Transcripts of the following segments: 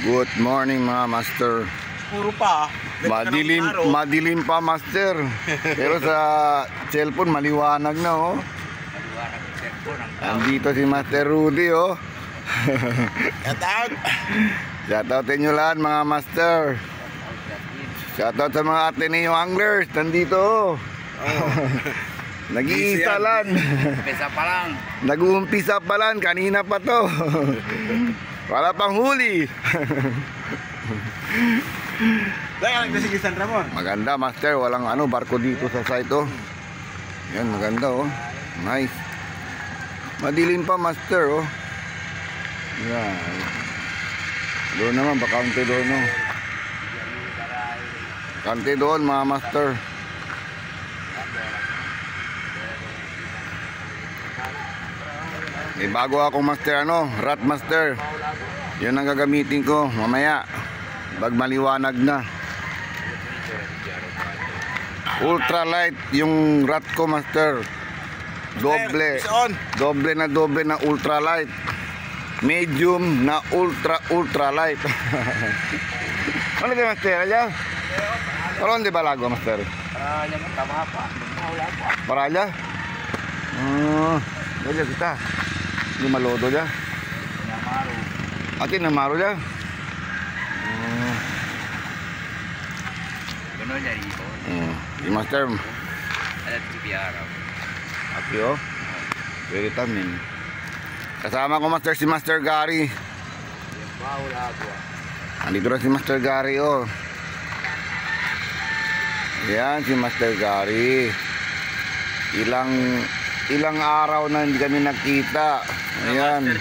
Good morning mga master. Puro pa. Madilim pa master. Pero sa cellphone maliwanag na oh. Maliwanag yung cellphone. Andito si Master Rudy oh. Shoutout. Shoutout inyo lahat mga master. Shoutout sa mga Ateneo anglers. Nandito oh. Nag-iisa lang. Pesa pa lang. Nag-uumpisa pa lang. Kanina pa to. Wala pang huli. Dahil nagdasig San Ramon. Maganda master. Walang barko dito sa site oh. Yan maganda oh. Nice. Madilim pa master oh. Yan. Doon naman bakante doon oh. Bakante doon mga master. May bago akong master rat master. Yun ang gagamitin ko mamaya. Pag maliwanag na. Ultralight yung rat ko master. Doble na ultralight. Medium na ultralight. Ano di master aja? Karon di balago master? Paralya mo tama pa. Paralya? Aja kita. Di malodo ya. Namaro. Atin namaro ya. Gano'n niya rito. Di master. Alam si Piara. Aki oh. Very tamin. Kasama ko master si Master Gary. Andito na si Master Gary oh. Yan si Master Gary. Ilang araw na hindi kami nakita. Ayan.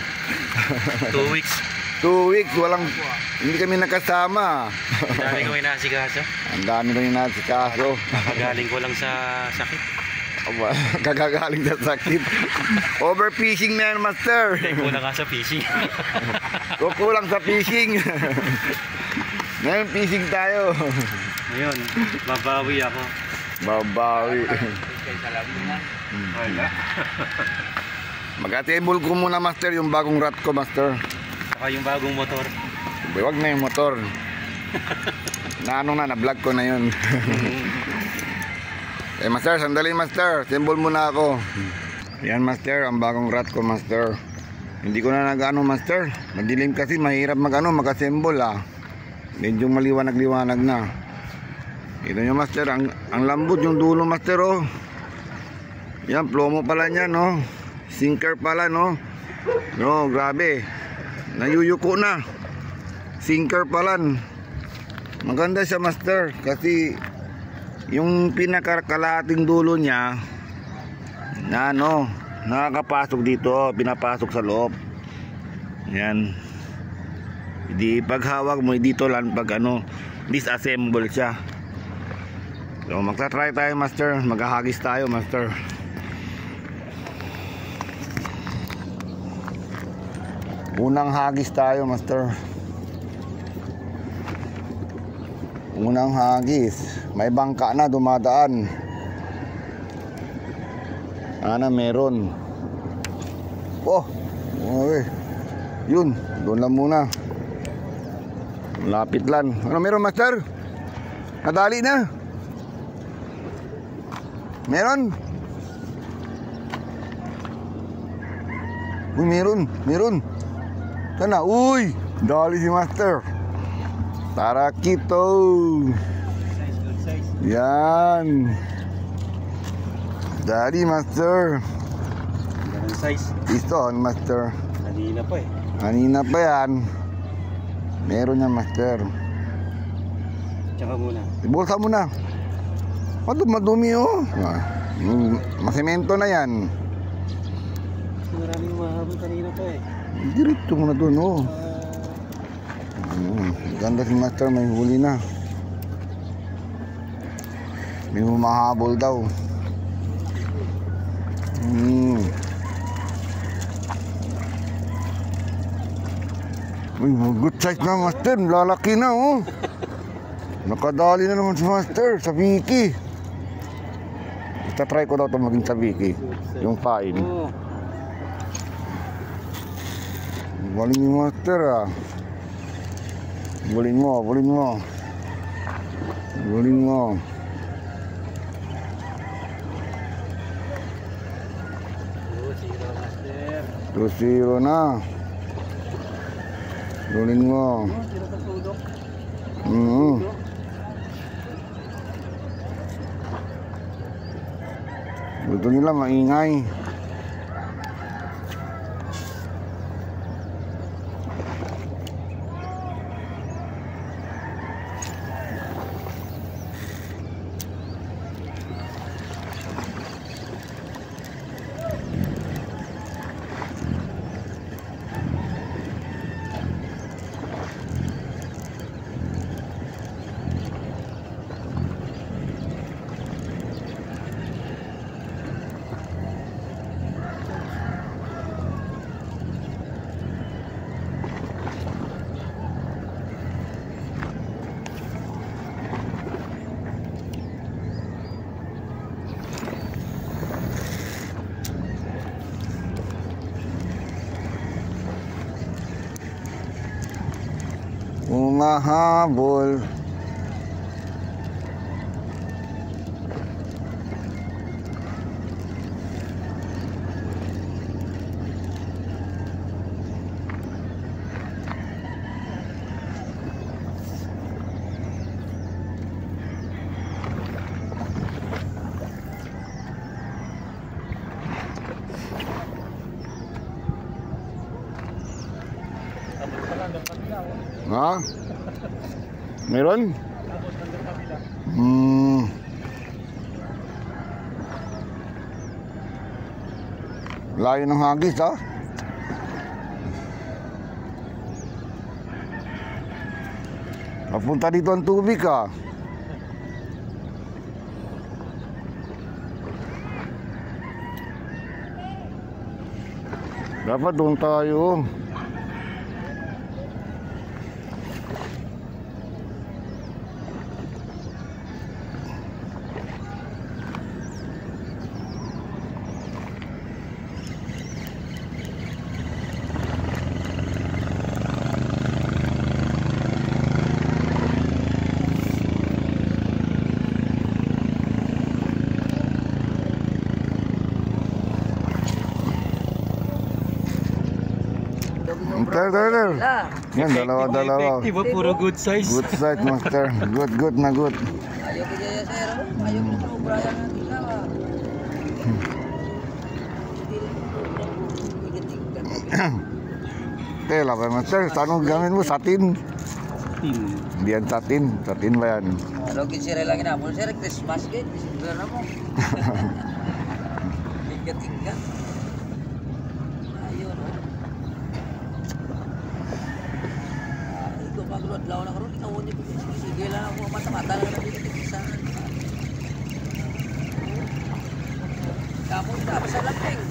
2 weeks. 2 weeks hindi kami nakasama. Ang dami ko inasikaso. Ang dami ko inasikaso. Kakagaling ko lang sa sakit. Kagagaling sa sakit. Overfishing na yan master. Kulang ka sa fishing. Kukulang sa fishing. Ngayon fishing tayo. Ngayon, mabawi ako. Babawi. Kaya sa labi na. Wala. Mag-atable ko muna master yung bagong rat ko master. Saka yung bagong motor. Huwag na yung motor. Na-vlog ko na yun. Master, sandali master. Symbol muna ako. Yan master, ang bagong rat ko master. Hindi ko na nag-ano master. Madilim kasi, mahirap mag-assemble ah. Medyo maliwanag-liwanag na. Ito nyo master, ang lambot yung dulo master oh. Yan, plomo pala niya no. Sinker pala no. No, grabe. Nayuyuko na. Sinker pala. Maganda siya master kasi yung pinakakalahating dulo niya na nakakapasok dito, pinapasok sa loob. Yan. Di paghawak mo dito lang pag disassemble siya. So magta-try tayo master, maghahagis tayo master. Unang hagis tayo master. Unang hagis. May bangka na dumadaan. Meron. Oh, okay. Yun, doon lang muna. Lapit lang. Meron master? Nadali na. Meron. Uy, meron. Sana, uy, dali si master. Tarakito. Yan. Dali master. Ganun size. Ito master. Kanina pa yan. Meron yan master. Tsaka muna. Ibulsa mo na. Madumi oh. Masemento na yan. Maraming mahabol kanina pa eh. Diretso mo na doon oh. Ganda si master, may huli na. May humahabol daw. Uy, good size na master, lalaki na oh. Nakadali na naman si master sa Vicky. Try ko daw ito maging sa Vicky. Yung pain. Galing yung master ah. Bulin mo, bulin mo. Bulin mo. Zero, master. 2-0 na. Bulin mo. Zero sa tulog. Gusto nila maingay. Umahabol. Ha? Meron? Layo ng hagis, ha? Papunta dito ang tubig, ha? Dapat doon tayo. Ter. Yan, dalawa. Effective, puro good size. Good size, master. Good na good. Ayaw ko dyan, sir. Ayaw ko sa Brian ng ilaw. Tela ba, master? Saan gamit mo? Satin? Hindi yan satin. Satin ba yan? Ano kinsira lang inapon, sir? Christmas kit. December na mo. Tingkat-tingkat. Ayun. Ikaw maglodlaw na karoon. Ikaw niyo. Sige lang ako. Mata-mata lang na dito. Kamu tidak sa lapeng.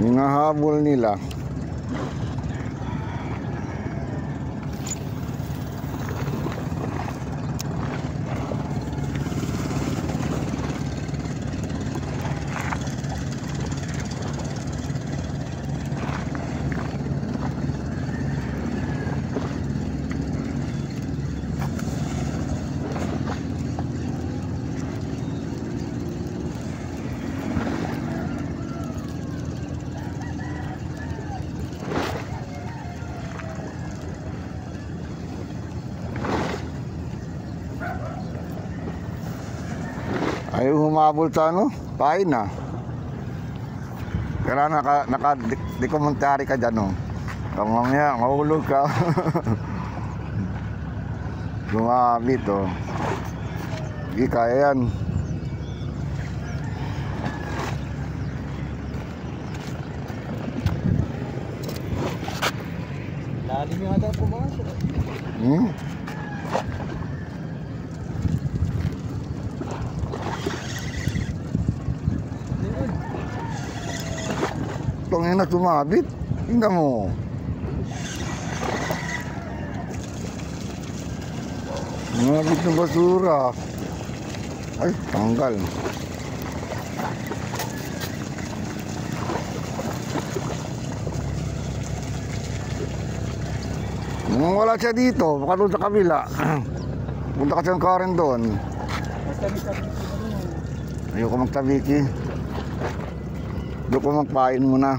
Hinahabol nila. Ayaw humabol sa ano? Pain na. Kaya naka-dekomentary ka dyan, oh. Kung mamaya, mahulog ka. Lumabit, oh. Hindi kaya yan. Lalim yung ata pumasok. Tungin na sumabit. Tingnan mo. Sumabit ng basura. Ay, tanggal. Kung wala siya dito, baka doon sa kabila. Punta kasi ang Karen doon. Ayoko magtabiki. Doon ko magpain muna.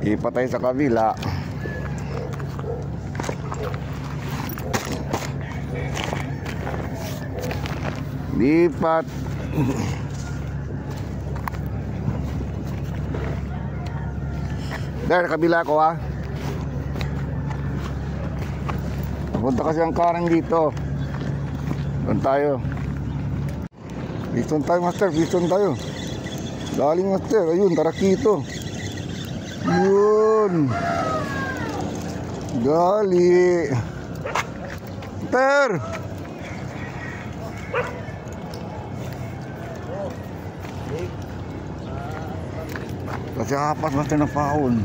Ipatay sa kabila. Lipat. There, kabila ko ha. Punta kasi ang Karen dito. Doon tayo. Piston tayo, master. Piston tayo. Daling, master. Ayun, tarakito. Yun. Gali. Master. Kasi hapas master na paon.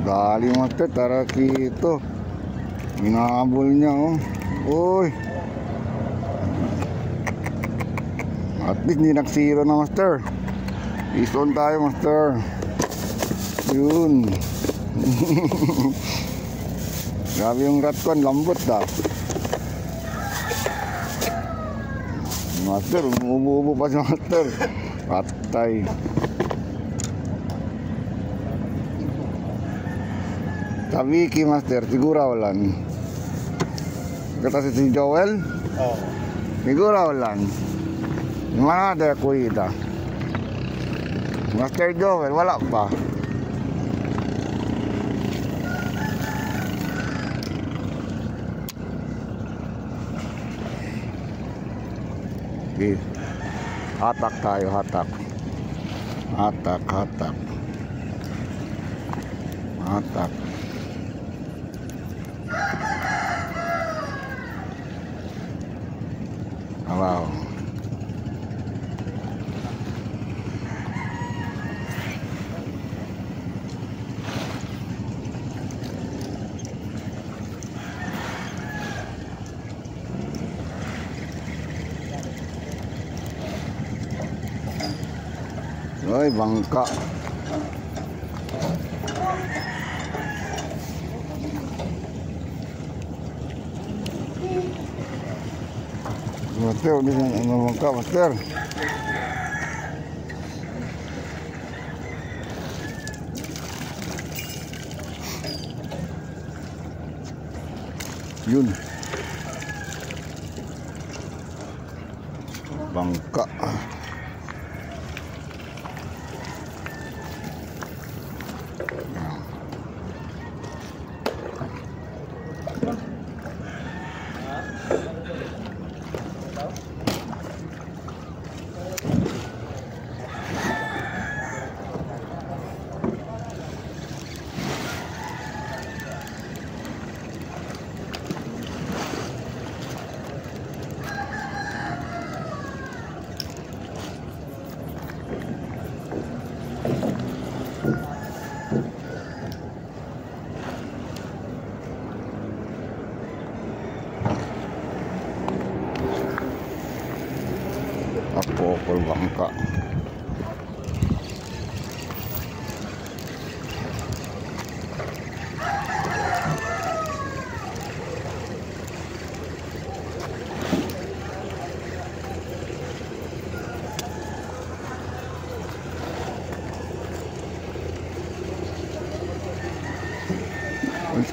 Gali, master. Tarakito. Ginabol niya oh. Uy. At least hindi nagsiro na master. Piston tayo master. Yun. Grabe yung rat ko, lambot ah. Master, umuubo pa si master. Patay. Tabiki master, siguro walan. Kata si Joel? Oo. Siguro walan. Mana ada kuita? Master Joel, wala pa. Okay. Hatak tayo, hatak. Hatak, hatak. Hatak. Wow. Ay, bangka. Master, di na bangka, master. Yun. Bangka. Ako, bangka.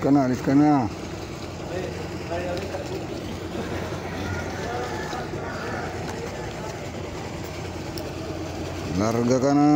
Alis ka na. Larga ka na.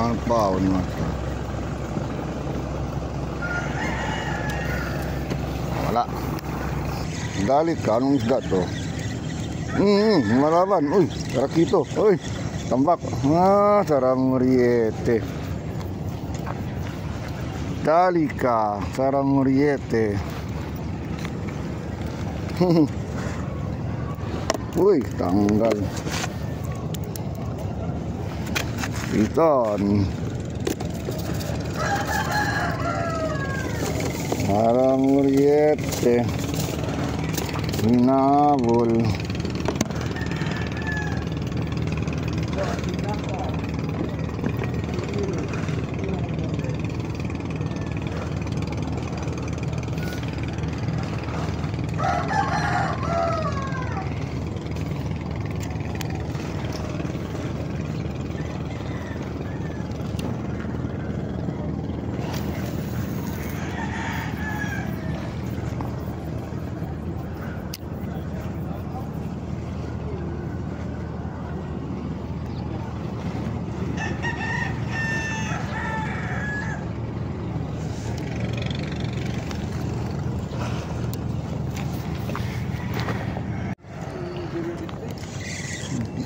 ng paon, master. Wala. Dali ka, anong isda to? Malaban. Uy, tarakito. Uy, tambak. Sarang muriete. Dali ka, sarang muriete. Uy, tanggal. Iton. Sarang muriete. Hinabol.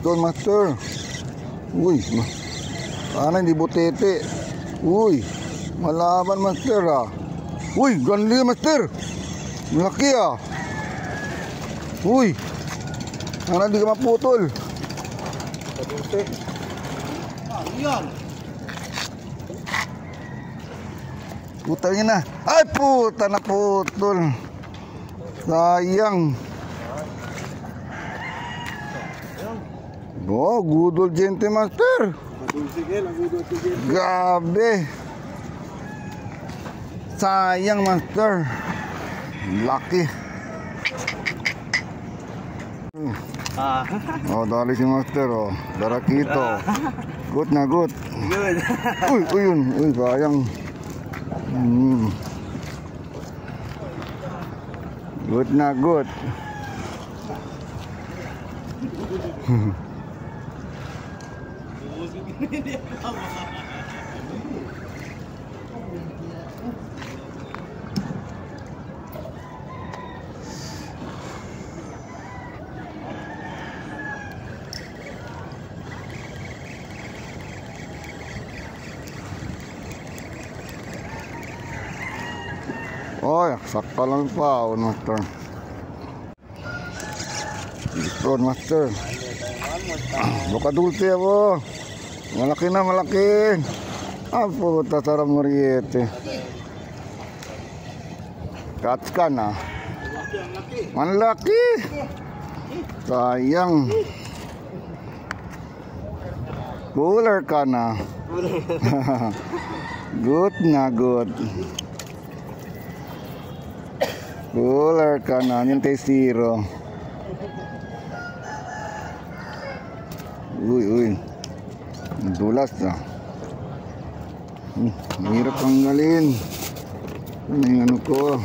Ito, master. Uy, sana hindi butete. Uy, malaban, master, ah. Uy, ganda, master. Malaki, ah. Uy, sana hindi ka maputol. Yan. Puta yun na. Ay, puta na putol. Sayang. Oh, gudol gente, master. Gabi. Sayang, master. Laki. Oh, dali si master, oh. Darakito. Good na good. Good. Uy, yun. Uy, sayang. Good na good. Oh, sakto lang pa, master. Ito, master. Buka dulce ako. Malaki na, malaki. Ah, puta, sarang muriete. Catch ka na. Malaki. Sayang. Cooler ka na. Good na good. Cooler ka na. Yung T0. Uy. Dulas na. Mahirap tanggalin. Ano yung ano ko?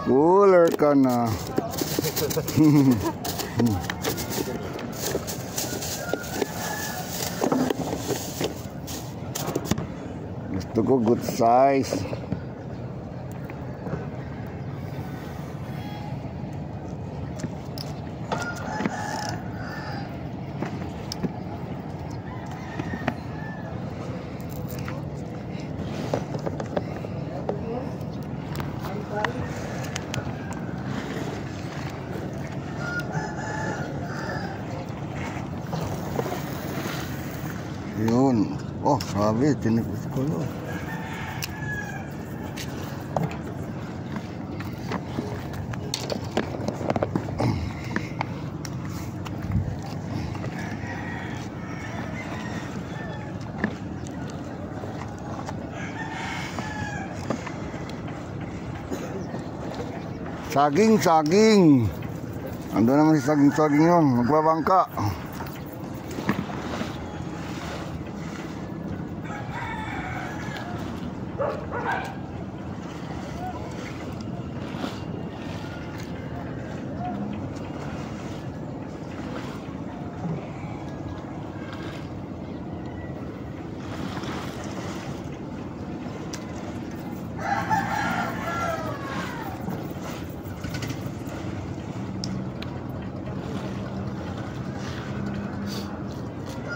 Cooler ka na. Gusto ko good size. Yun. Oh, sabi, tinipis ko yun. Saging. Ando naman si saging yun. Magbabangka.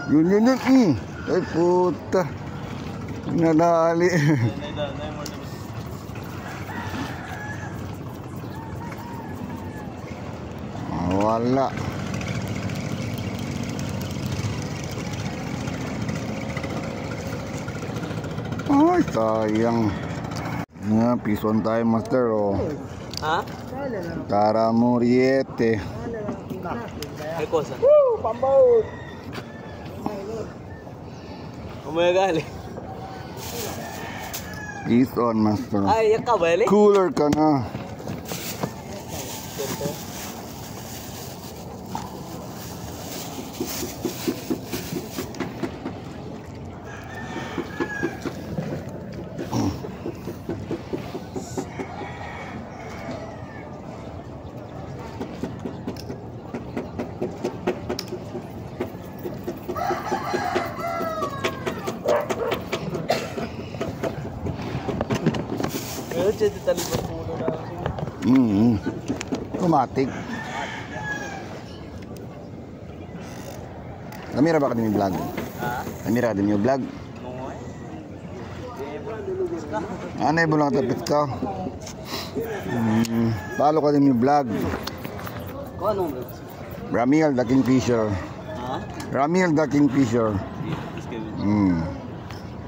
Yun. Ay, puta. Nadali. Wala. Ay, sayang. Nga, pison tayo, master, oh. Ha? Tara Muriete. Ay, kosa. Woo! Pambaut! Umagali. Pison, master. Ay, yak ka ba, Eli? Cooler ka na. Pero siya di talibang puno na. Automatic. Namira ba ka din yung vlog? Ha? Namira din yung vlog? Noy? Ano yung bulang tapit ka? Palo ka din yung vlog. Kung anong bro? Ramiel the Kingfisher. Ha? Ramiel the Kingfisher. Miss Kevin.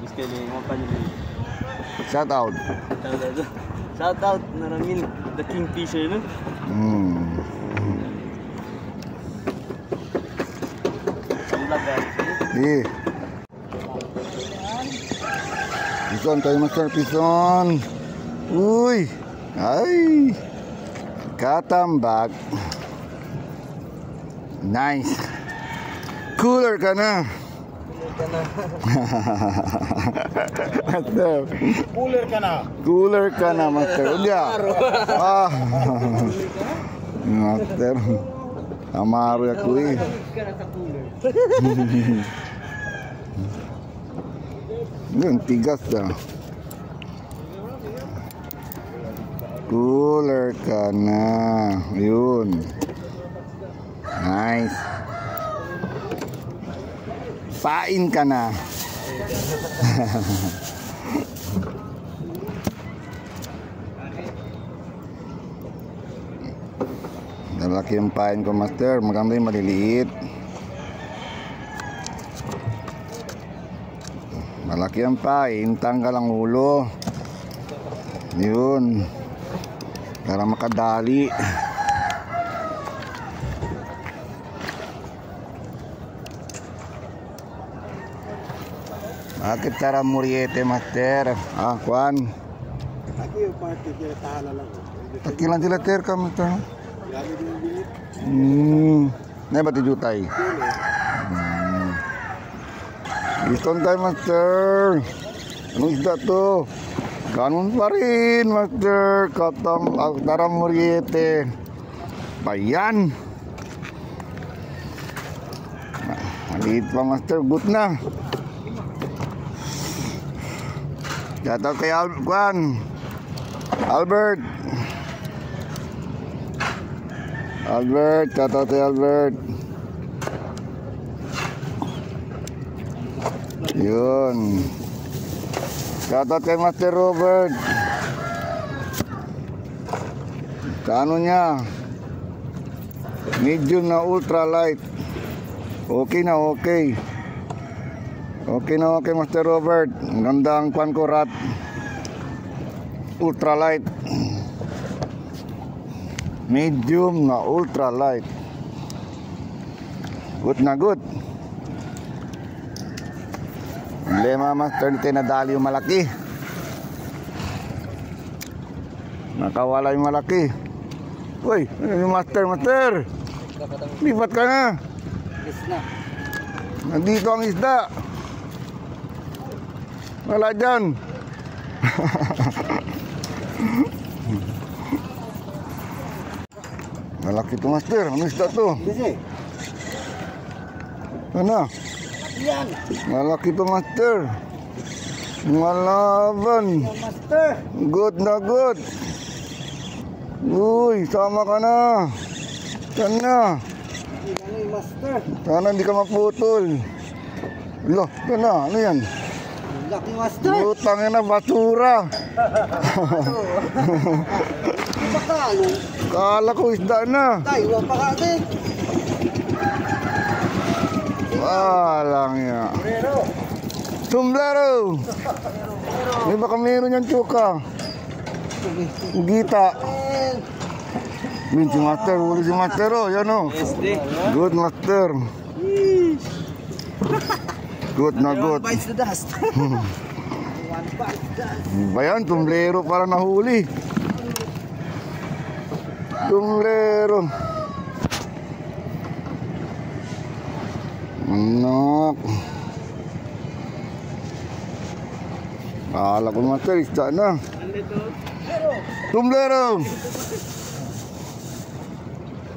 Miss Kevin, mga panilin. Shout out. Shout out na Ramil, the Kingfisher, no? Ang vlog, Sige. Pison tayo, master. Pison. Uy. Ay. Katambak. Nice. Cooler ka na. Master. Cooler ka na! Cooler ka na, master. Unya. Master. Amaro ako eh. Yun, tigas na. Cooler ka na. Yun. Nice. Pain ka na. Malaki yung pain ko, master. Maganda yung maliliit. Malaki ang pain, tanggal ang ulo. Yun. Para makadali. Bakit Tara Muriete, master? Kwan? Lagi yung party, kaya tala lang. Takilan sila ter ka, master. Lagi din yung bilit. Nay ba tijutay? Iston tayo, master. Anong isda to? Ganun pa rin, master. Tara Muriete. Bayan. Maliit pa, master. Good na. Shoutout kay Albert. Shoutout kay Albert. Yun. Shoutout kay Master Robert. Kano niya? Medium na ultralight. Okay na okay. Okay na okay, Master Robert. Ang ganda ang kwan ko, rat. Ultralight. Medium na ultralight. Good na good. Problema, master, hindi nadali yung malaki. Nakawala yung malaki. Uy, yung master. Lipat ka na. Yes na. Nandito ang isda. Wala dyan. Malaki ito, master. Ano isda to? Kasi, Ano? yan! Malaki ito, master. Malaban. Master! Good na good. Uy, sama ka na. Saan na? Ano yung master? Sana hindi ka maputol. Lo, ito na, ano yan? Laki master. Utang na basura. Bakalo. Kala ko isda na. Tayo pa kasi. Walang ya. Sombrero. May baka meron yan, Chuka. Gita. Si Master, huli si Master, oh. Yan, oh. Good, Master. Good na good. Bites the dust. Bayan, tumblero para nahuli. Tumblero. Anak. Kala ko Master, isda na. Tumblero.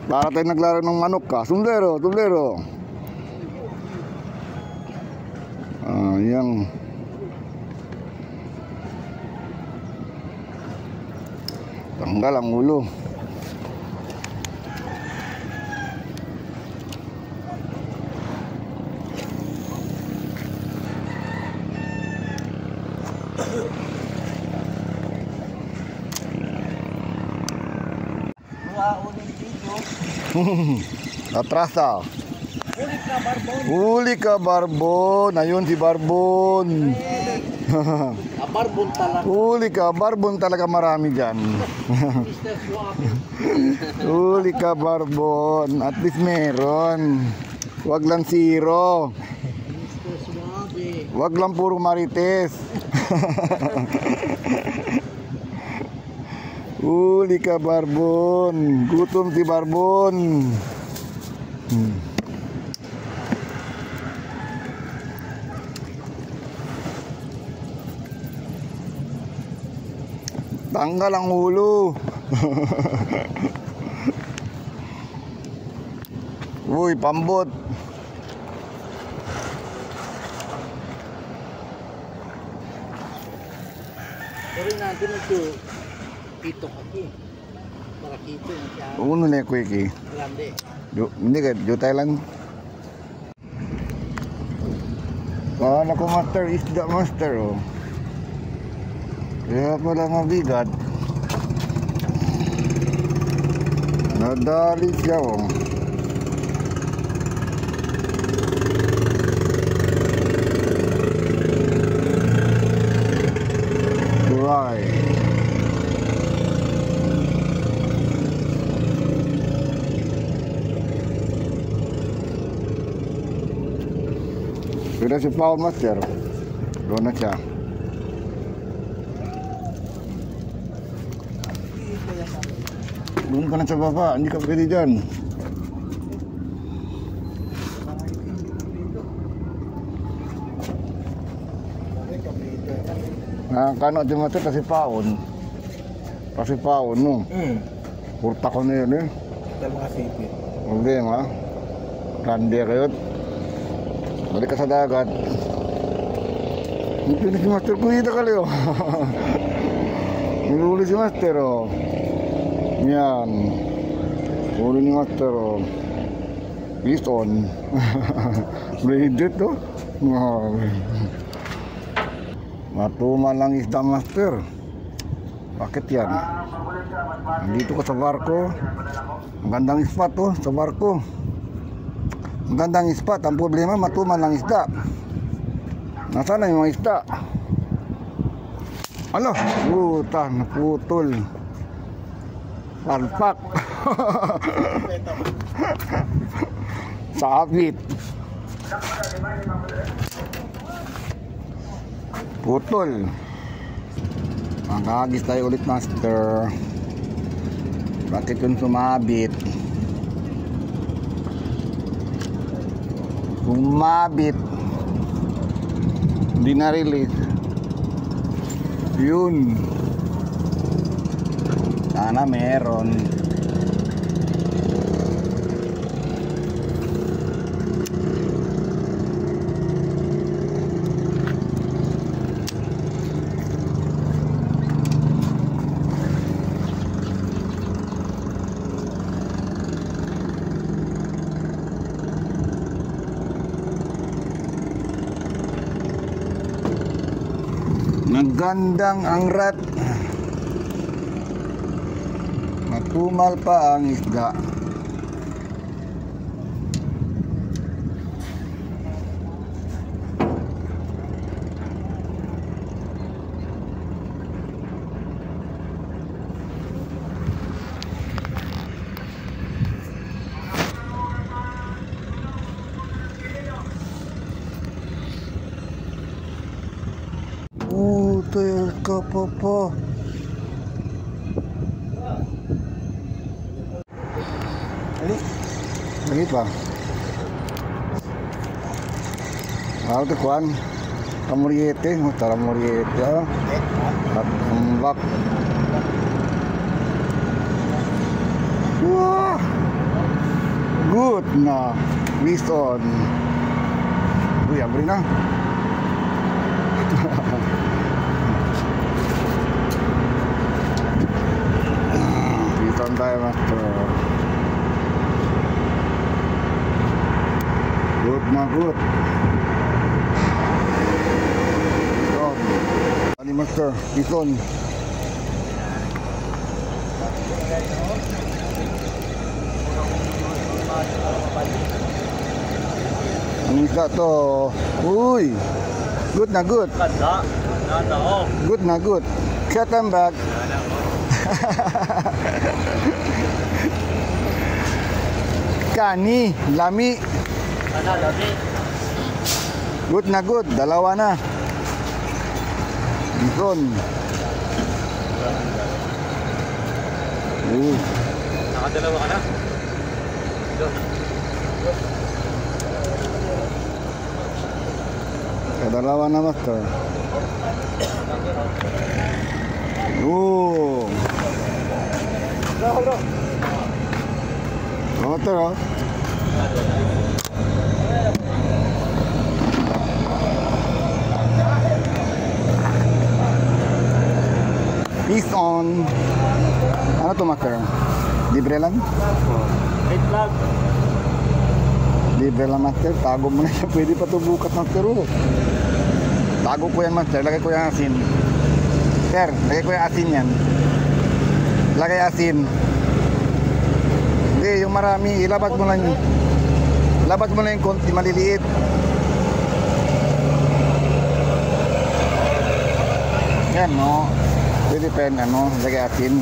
Para tayo naglaro ng manok ka. Tumblero, tumblero. Yang tanggal ang ulo. Atrasa. Huli ka, Barbon. Ayun si Barbon. Barbon pala. Huli ka, Barbon talaga marami dyan. Huli ka, Barbon. At least meron. Wag lang zero. Wag lang puro marites. Huli ka, Barbon. Gutom si Barbon. Tanggal ang ulo. Uy, pambot. Pero natin ito. Ito kaki. Marakito na siya. Uno na yung quickie. Grande. Hindi ka, jo Thailand. Paano ko Master, isda Master, oh. Kaya pala mabigat. Nadali siya, oh. Right. Sudah si Paul Master. Doon na siya. Doon ka na sa baba, hindi ka pwede dyan. Kano di mo ito kasi paon. Kasi paon, no? Kurta ko na yun, eh. Tama kasi ito. Problema. Grande kayo. Balik ka sa dagat. Hindi si Master, kuhita ka liyo. Niluli si Master, oh. Yan. Huli ni Master, oh. Piston. Braided, oh. Matumal lang isda Master. Bakit yan? Nandito ko sa barko. Magandang spot, oh, sa barko. Magandang spot. Ang problema, matumal lang isda. Nasaan na yung mga isda? Alo, puta, naputol. Palpak. Sabit. Putol. Makakagis tayo ulit Master. Bakit yun sumabit? Sumabit. Hindi na-release. Yun. Sana meron. Magandang angrat. Matumal pa ang isda. Tayo ka pa. Lagi pa. Ito kuan. Kamuriete. Tara muriete. Tambak. Wah. Good na. Listen. Uy, abri na. Listen tayo, master. Good na good. So, ali master, listen. Ang isda to. Uy. Good na good. Good na good. Katambak. Kani, lami. Good na good. Dalawa na. Ison. Nakadalawa ka na? Dalawa na master. Master, oh. Peace on. Ano to master? Libre lang? Wait lang. Libre lang master. Tago mo na siya. Pwede pa ito bukas master, oh. Tago ko yan master. Lagay ko yung asin. Sir, lagay ko yung asin yan. Lagay asin. Hindi, yung marami. Ilabas mo lang yun. Labas mo lang yung konti. Maliliit. Yan, no. Pwede pa yan, ano. Lagay asin.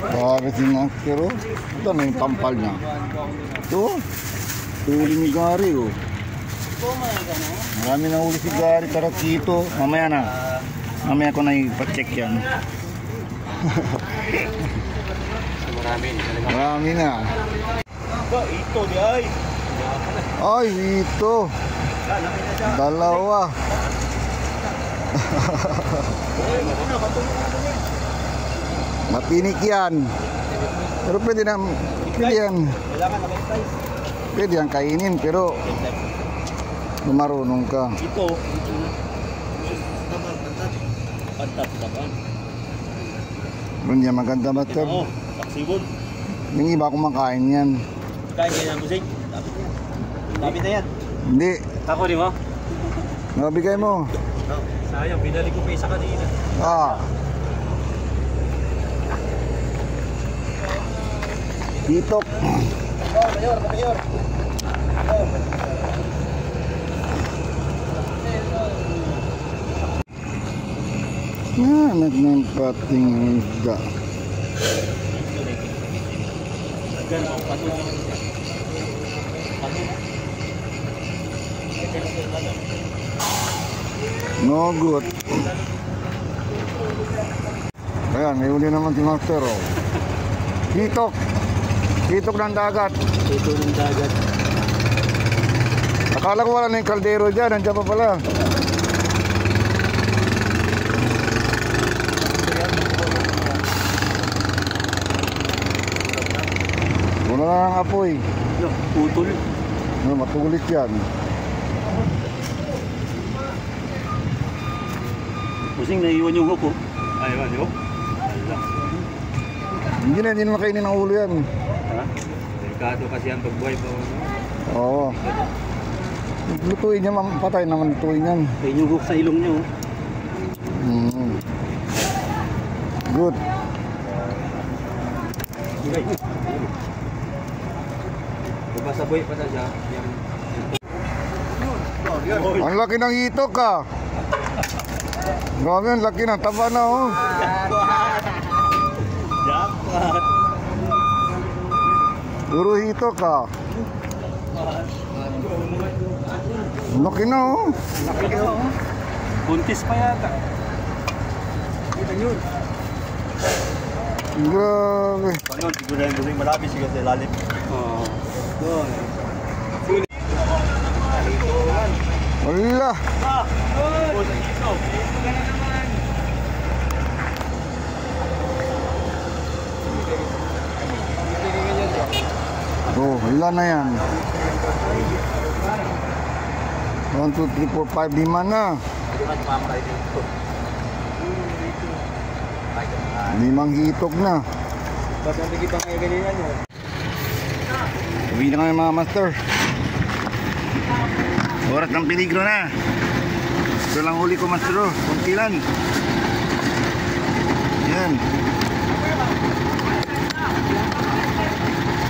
Grabe si master, oh. Ito na yung tampal niya. Ito. Huli ni Gary, oh. Marami na huli si Gary. Tara dito. Mamaya na. Mamaya ko na ipacheck yan. Marami na. Ito di ay. Ay, ito. Dalawa. Mapinik yan. Pero pwede yan. Pwede yan kainin, pero marunong ka. Ito. Pantat. Ganyan maganda master. Oo, saksibon. Yung iba kumakain yan. Kain kayo ng musik. Lapit na yan. Hindi. Ako di mo? Nabigay mo. Sayang, binalik ko pa isa kanina. Titok. Mayor. Nagnampating isda. No good. Ayan, may uli naman si master, oh. Titok. Titok ng dagat. Ito ng dagat. Akala ko wala na yung kaldero dyan. Nandiyan pa pala. apoy. Yo, putol. No, matulis yan. Pusing, naiwan yung hook, oh. Ay, man, yun. Hindi na makainin ang ulo yan. Ha? Delikado kasi ang pagbuhay pa. Oo. Lutuin niya, patay naman lutuin yan. Ayun yung hook sa ilong niya, oh. Good. Basaboy pa na siya. Ang laki ng itok ka. Grabe, ang laki ng taba na oh. Jackpot. Puro hitok ka. Ang laki na oh. Laki na, oh. Buntis pa yata. Kita yun. Grabe. Pangyon, siguro yung busing malapis siya sa lalim. Oo. Doon. Wala. Oh, ilan na yan? 1, 2, 3, 4, 5, 5 na. 5 hitok na. Uwi na kami mga master. Oras ng peligro na. Ito lang huli ko master. Kunti lang. Yan.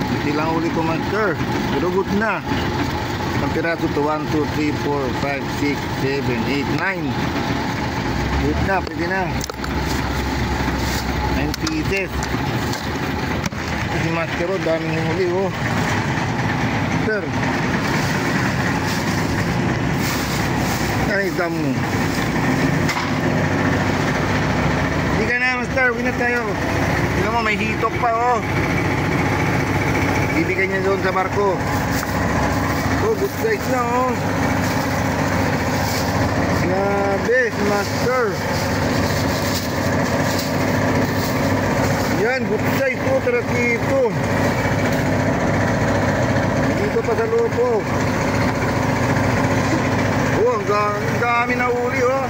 Kunti lang huli ko master. Pero good na. Ang piraso to 1, 2, 3, 4, 5, 6, 7, 8, 9. Good na. Pwede na. 9 pieces. Si master o, daming huli oh. Master. Ay, damo. Hindi ka na, master. Uwi na tayo. Tignan mo, may hitok pa, oh. Bibigay niya doon sa barko. Oh, good size na, oh. Grabe, si master. Yan, good size po, tarakito. Dito pa sa loob, oh. Oh, ang dami na uli, oh.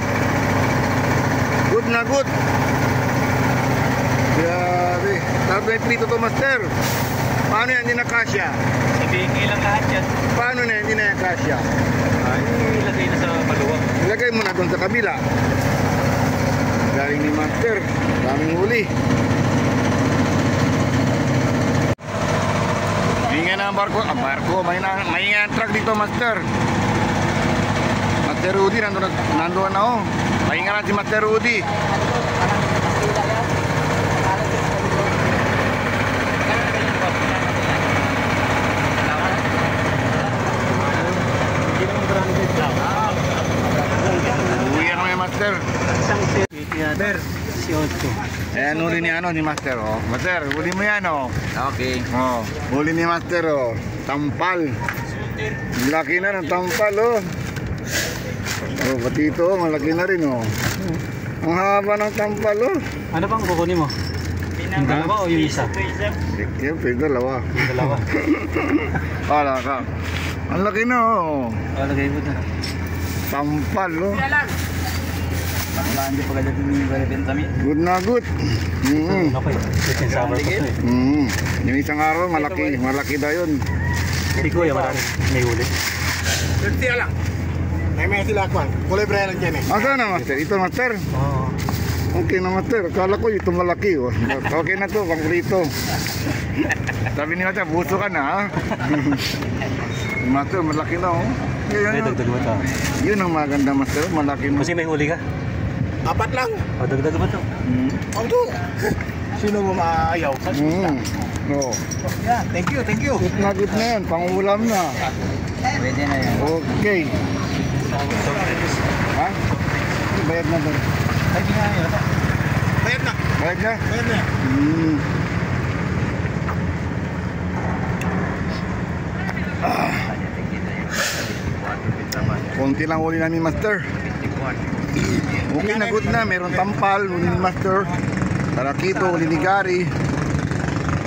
Good na good. Grabe. Sarap na yung prito to, master. Paano yan, hindi na kasya? Sabihin lang lahat yan. Paano na, hindi na yan kasya? Ay, ilagay na sa maluwag. Ilagay mo na doon sa kabila. Galing ni master. Daming uli. Hinga na ang barko. Barko. May nga truck dito, master. Master Rudy, nandoon na oh. Pahinga na si Master Rudy. Uwi na kami, Master. Ber, 18. Ayan, huli ni ni Master oh. Master, huli mo yan oh. Okay. Oh, huli ni Master oh. Tampal. Laki na ng tampal oh. Oh, pati ito, malaki na rin oh. Ang haba ng tampal oh. Ano bang kukunin mo? Yung dalawa o yung isa? Yan, pwede dalawa. Yung dalawa. Wala ka. Ang laki na oh. Lagay mo na. Tampal oh. Wala, hindi pa kaya yung benta mi. Good na good. Okay, chicken sour pa ito eh. Yung isang araw, malaki daw yun. Si Kuya, marami. May huli. 30 lang. May sila kwan. Kulay brea lang dyan eh. Asa na, Master? Ito, Master? Oo. Okay na, Master. Akala ko ito malaki. Oh. Okay na to, paborito. Sabi ni Master, buso ka na, ha? Master, malaki na, oh. May dagdag mo ito. Yun ang maganda, Master. Malaki mo. Kasi may huli ka. 4 lang. O, dagdag mo ito. Ang to. Sino mo maayaw? No. Yeah, thank you, thank you. Good na yan. Pangulam na. Pwede na yan. Okay. Ha? Bayad na doon. Ay, di nga yun. Bayad na. Bayad na? Bayad na. Konti lang uli namin, Master. Okay na, good na. Meron tampal, uli ni Master. Tarakito, uli ni Gary.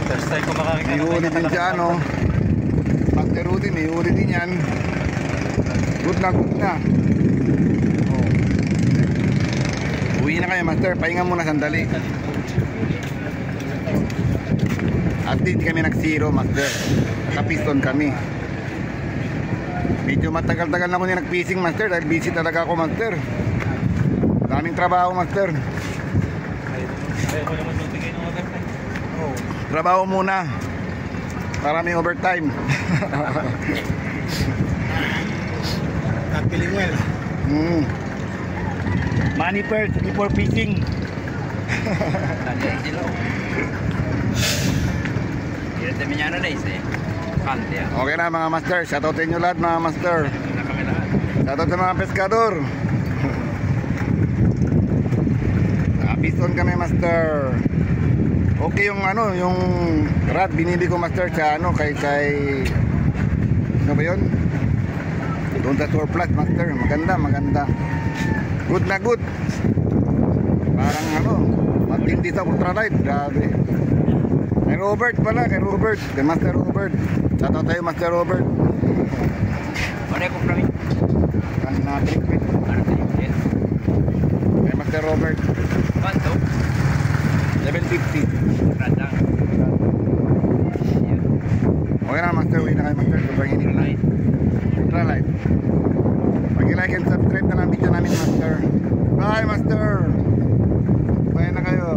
First time ko makakita May ng huli ganyan din siya, kalaki. ano. Master Rudy, may huli din yan. Good na, good na. Oh. Uwi na kayo, Master. Pahinga muna sandali. At hindi kami nag-zero, Master. Nakapiston kami. Medyo matagal-tagal na ako niya nag-fishing, Master. Dahil busy talaga ako, Master. Daming trabaho, Master. Ayaw ko naman magbigay ng overtime. Trabaho muna. Para may overtime. At Pilingwell. Money first before fishing. Nandiyan sila. Kaya dami niya na days eh. Kante ah. Okay na mga master. Shoutoutin nyo lahat mga master. Na kami lahat. Shoutout sa mga peskador. Napiston kami master. Okay yung ano, yung rod binili ko master sa ano kay ano ba yun? Doon sa surplus master. Maganda, maganda. Good na good. Parang ano, matindi sa ultralight. Grabe. Kay Robert pala, kay Robert. Kay Master Robert. Shoutout tayo Master Robert. Ano yung kumprami? Ang na-treatment. Ano tayo? Yes. Kay Master Robert. Kanto? 750. Radang. Okay na Master, uwi na kayo Master. Sobrang init na. Ultralight. Pag-like and subscribe na lang video namin Master. Bye Master. Bye na kayo.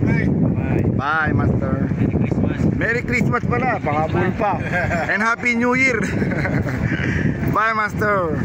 Hey. Bye. Bye Master. Merry Christmas. Merry Christmas pala. Pakabul pa. And Happy New Year. Bye Master.